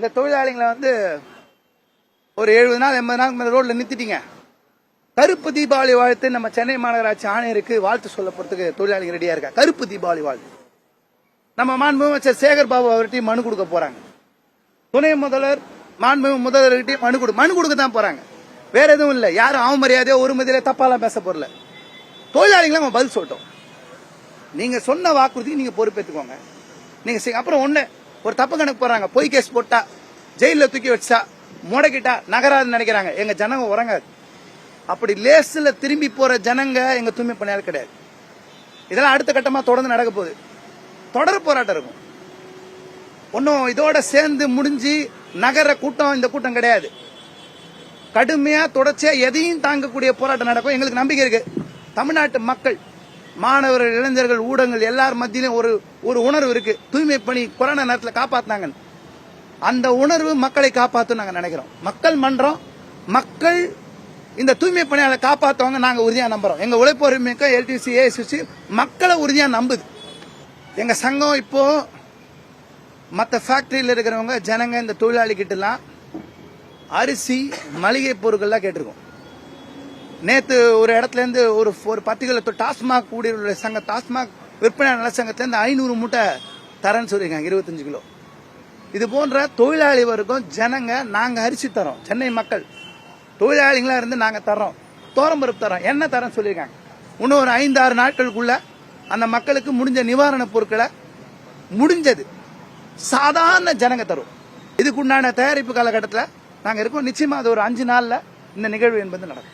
இந்த தொழிலாளிகளை ஒரு 70 நாள் 80 நாள் மேல ரோட்ல நிறுத்திட்டீங்க. கருப்பு தீபாவளி வாழ்த்து நம்ம சென்னை மாநகராட்சி ஆணையருக்கு வாழ்த்து சொல்ல போறதுக்கு தொழிலாளிகள் ரெடியா இருக்கா. கருப்பு தீபாவளி வாழ்த்து. நம்ம மாண்புமிகு அமைச்சர் சேகர் பாபு அவர்கிட்ட மனு கொடுக்க போறாங்க. துணை முதல்வர் மாண்புமிகு முதல்வர்கிட்ட மனு கொடுக்க தான் போறாங்க. வேற எதுவும் இல்ல. யாரும் அவமரியாதையோ ஒரு மதியில தப்பாலாம் பேச போறல. தொழிலாளிகளை நம்ம பதில் சொல்லிட்டோம். நீங்க சொன்ன வாக்குறுதிக்கு நீங்க பொறுப்பேற்றுக்கோங்க. நீங்க அப்புறம் ஒரு தப்பு கணக்கு போறாங்க. பொய் கேஸ் போட்டா ஜெயில தூக்கி வச்சா முடக்கிட்டா நகராதுன்னு நினைக்கிறாங்க. எங்க ஜனங்க உறங்காது. அப்படி லேஸ்ல திரும்பி போற ஜனங்க எங்க தூய்மை பணியாளர் கிடையாது. இதெல்லாம் அடுத்த கட்டமா தொடர்ந்து நடக்க போகுது. தொடர் போராட்டம் இருக்கும். ஒன்னும் இதோட சேர்ந்து முடிஞ்சு நகர கூட்டம் இந்த கூட்டம் கிடையாது. கடுமையா தொடர்ச்சியா எதையும் தாங்கக்கூடிய போராட்டம் நடக்கும். எங்களுக்கு நம்பிக்கை இருக்கு. தமிழ்நாட்டு மக்கள், மாணவர்கள், இளைஞர்கள், ஊடகங்கள் எல்லார் மத்தியிலும் ஒரு உணர்வு இருக்கு. தூய்மை பணி கொரோனா நேரத்தில் காப்பாத்தினாங்க. அந்த உணர்வு மக்களை காப்பாற்றும் நாங்க நினைக்கிறோம். மக்கள் மன்றம், மக்கள் இந்த தூய்மை பணியாளரை காப்பாற்றுவாங்க. நாங்க உறுதியா நம்புறோம். எங்க உழைப்போர் மிக்க எல்டிசி ஏசிசி மக்களை உறுதியா நம்புது. எங்க சங்கம் இப்போ மற்ற ஃபேக்டரியில் இருக்கிறவங்க ஜனங்க இந்த தொழிலாளி கிட்டலாம் அரிசி மளிகை பொருட்கள்லாம் கேட்டிருக்கோம். நேத்து ஒரு இடத்துல இருந்து ஒரு 10 கிலோ டாஸ்மாக் ஊழியர்களுடைய சங்கம், டாஸ்மாக் விற்பனையாளர் நல சங்கத்திலிருந்து 500 மூட்டை தரேன்னு சொல்லியிருக்காங்க. 25 கிலோ. இது போன்ற தொழிலாளி வர்க்கம் ஜனங்க நாங்க அரிசி தரோம். சென்னை மக்கள் தொழிலாளிகளா இருந்து நாங்க தரோம். தோரம்பருப்பு தரோம். என்ன தரோம் சொல்லியிருக்காங்க. இன்னும் ஒரு 5-6 நாட்களுக்குள்ள அந்த மக்களுக்கு முடிஞ்ச நிவாரண பொருட்களை முடிஞ்சது சாதாரண ஜனங்க தரும். இதுக்குண்டான தயாரிப்பு காலகட்டத்தில் நாங்க இருக்கோம். நிச்சயமா அது ஒரு 5 நாள்ல இந்த நிகழ்வு என்பது நடக்கும்.